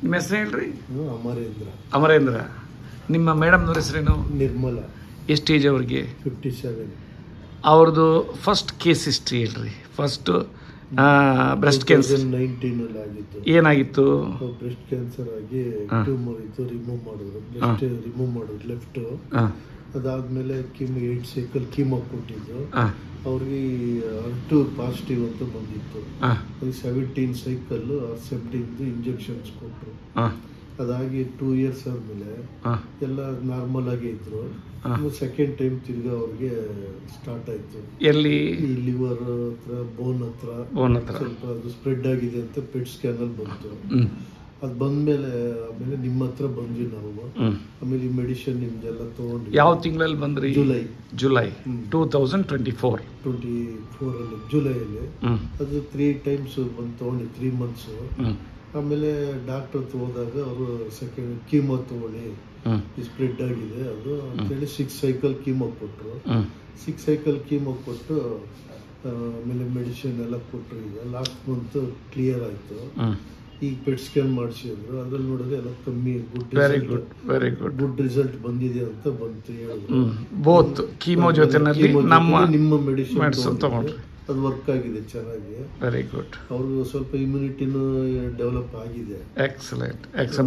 ನಿಮ್ಮ ಹೆಸರು ಹೇಳ್ರಿ? ಅಮರೇಂದ್ರ. ಅಮರೇಂದ್ರ. ನಿಮ್ಮ ಮೇಡಮ್ನವ್ರ ಹೆಸರೇನು? ನಿರ್ಮಲ. ಎಷ್ಟು ಏಜ್ ಅವ್ರಿಗೆ? 57. ಅವ್ರದ್ದು ಫಸ್ಟ್ ಕೇಸ್ ಹಿಸ್ಟ್ರಿ ಹೇಳ್ರಿ. ಫಸ್ಟ್ ಬ್ರೆಸ್ಟ್ ಕ್ಯಾನ್ಸರ್ 2019 ಆಗಿತ್ತು. ಏನಾಗಿತ್ತು? ಬ್ರೆಸ್ಟ್ ಕ್ಯಾನ್ಸರ್ ಆಗಿ ಟ್ಯೂಮರ್ ಇತ್ತು, ರಿಮೂವ್ ಮಾಡಿದ್ರು. ಬ್ರೆಸ್ಟ್ ರಿಮೂವ್ ಮಾಡಿದ್ರು ಲೆಫ್ಟ್. ಅದಾದ್ಮೇಲೆ 8 ಸೈಕಲ್ ಕೀಮೋ ಕೊಟ್ಟಿದ್ದು. ಅವ್ರಿಗೆ R2 ಪಾಸಿಟಿವ್ ಅಂತ ಬಂದಿತ್ತು. 17 ಸೈಕಲ್ R17 ಇಂಜೆಕ್ಷನ್ಸ್ ಕೊಟ್ಟರು. ಅದಾಗಿ 2 ಇಯರ್ಸ್ ಆದ್ಮೇಲೆ ಎಲ್ಲ ನಾರ್ಮಲ್ ಆಗೇ ಇದ್ರು. ಸೆಕೆಂಡ್ ಟೈಮ್ ತಿರ್ಗಾ ಅವ್ರಿಗೆ ಸ್ಟಾರ್ಟ್ ಆಯ್ತು. ಎಲ್ಲಿ? ಈ ಲಿವರ್ ಹತ್ರ, ಬೋನ್ ಹತ್ರ ಸ್ವಲ್ಪ ಅದು ಸ್ಪ್ರೆಡ್ ಆಗಿದೆ ಅಂತ ಪೆಟ್ ಸ್ಕ್ಯಾನ್ ಅಲ್ಲಿ ಬಂತು. ಅದು ಬಂದ್ಮೇಲೆ ಆಮೇಲೆ ನಿಮ್ಮ ಹತ್ರ ಬಂದ್ವಿ ನಾವು. ಆಮೇಲೆ ಈ ಮೆಡಿಸಿನ್ ನಿಮ್ದೆಲ್ಲ ತಗೊಂಡ್ವಿ. ಯಾವ ತಿಂಗಳಲ್ಲಿ ಬಂದ್ರಿ? ಜುಲೈ 2024 ಅಲ್ಲಿ ಜುಲೈಯಲ್ಲಿ. ಅದು 3 ಟೈಮ್ಸ್ ಬಂದು ತಗೊಂಡು 3 ಮಂತ್ಸ್. ಆಮೇಲೆ ಡಾಕ್ಟರ್ ಹತ್ರ ಹೋದಾಗ ಅವರು ಸೆಕೆಂಡ್ ಕೀಮೋ ತಗೊಳ್ಳಿ, ಸ್ಪ್ರೆಡ್ ಆಗಿದೆ ಅದು ಅಂತೇಳಿ 6 ಸೈಕಲ್ ಕೀಮೋ ಕೊಟ್ಟರು. 6 ಸೈಕಲ್ ಕೀಮೋ ಕೊಟ್ಟು ಆಮೇಲೆ ಮೆಡಿಸಿನ್ ಎಲ್ಲ ಕೊಟ್ಟರು. ಈಗ ಲಾಸ್ಟ್ ಮಂತ್ ಕ್ಲಿಯರ್ ಆಯ್ತು. ಈಗ ಪೆಟ್ ಸ್ಕ್ಯಾನ್ ಮಾಡಿಸಿದ್ರು. ಅದ್ರಲ್ಲಿ ನೋಡಿದ್ರೆ ಎಲ್ಲ ಕಮ್ಮಿ ಗುಡ್ ರಿಸಲ್ಟ್ ಬಂದಿದೆ ಅಂತ ಬಂತು ಹೇಳಿದ್ರು. ಬೋತ್ ಕೀಮೋ ಜೊತೆನಲ್ಲಿ ನಿಮ್ಮ ಮೆಡಿಸಿನ್ ತಗೊಂಡ್ರಿ, ಅದು ವರ್ಕ್ ಆಗಿದೆ ಚೆನ್ನಾಗಿ. Very good. ಅವ್ರಿಗೂ ಸ್ವಲ್ಪ ಇಮ್ಯುನಿಟಿನೂ ಡೆವಲಪ್ ಆಗಿದೆ. ಎಕ್ಸಲೆಂಟ್.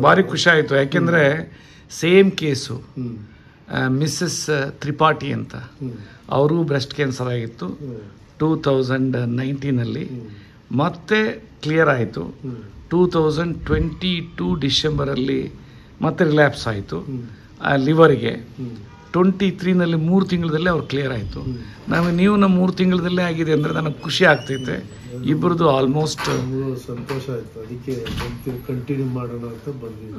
ಭಾರಿ ಖುಷಿ ಆಯಿತು. ಯಾಕೆಂದರೆ ಸೇಮ್ ಕೇಸು ಮಿಸ್ಸಸ್ ತ್ರಿಪಾಠಿ ಅಂತ, ಅವರು ಬ್ರೆಸ್ಟ್ ಕ್ಯಾನ್ಸರ್ ಆಗಿತ್ತು 2019 ಮತ್ತೆ ಕ್ಲಿಯರ್ ಆಯಿತು. 2022 ಡಿಸೆಂಬರಲ್ಲಿ ಮತ್ತೆ ರಿಲ್ಯಾಪ್ಸ್ ಆಯಿತು ಲಿವರ್ಗೆ. 23 3 ತಿಂಗಳಲ್ಲೇ ಅವ್ರು ಕ್ಲಿಯರ್ ಆಯಿತು. ನೀವು ನಮ್ಮ 3 ತಿಂಗಳಲ್ಲೇ ಆಗಿದೆ ಅಂದರೆ ನನಗೆ ಖುಷಿ ಆಗ್ತೈತೆ. ಇಬ್ಬರದು ಆಲ್ಮೋಸ್ಟ್ ಸಂತೋಷ ಆಯಿತು. ಅದಕ್ಕೆ ಕಂಟಿನ್ಯೂ ಮಾಡೋಣ ಅಂತ ಬಂದಿದ್ದೆ.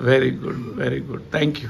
Very good. Thank you.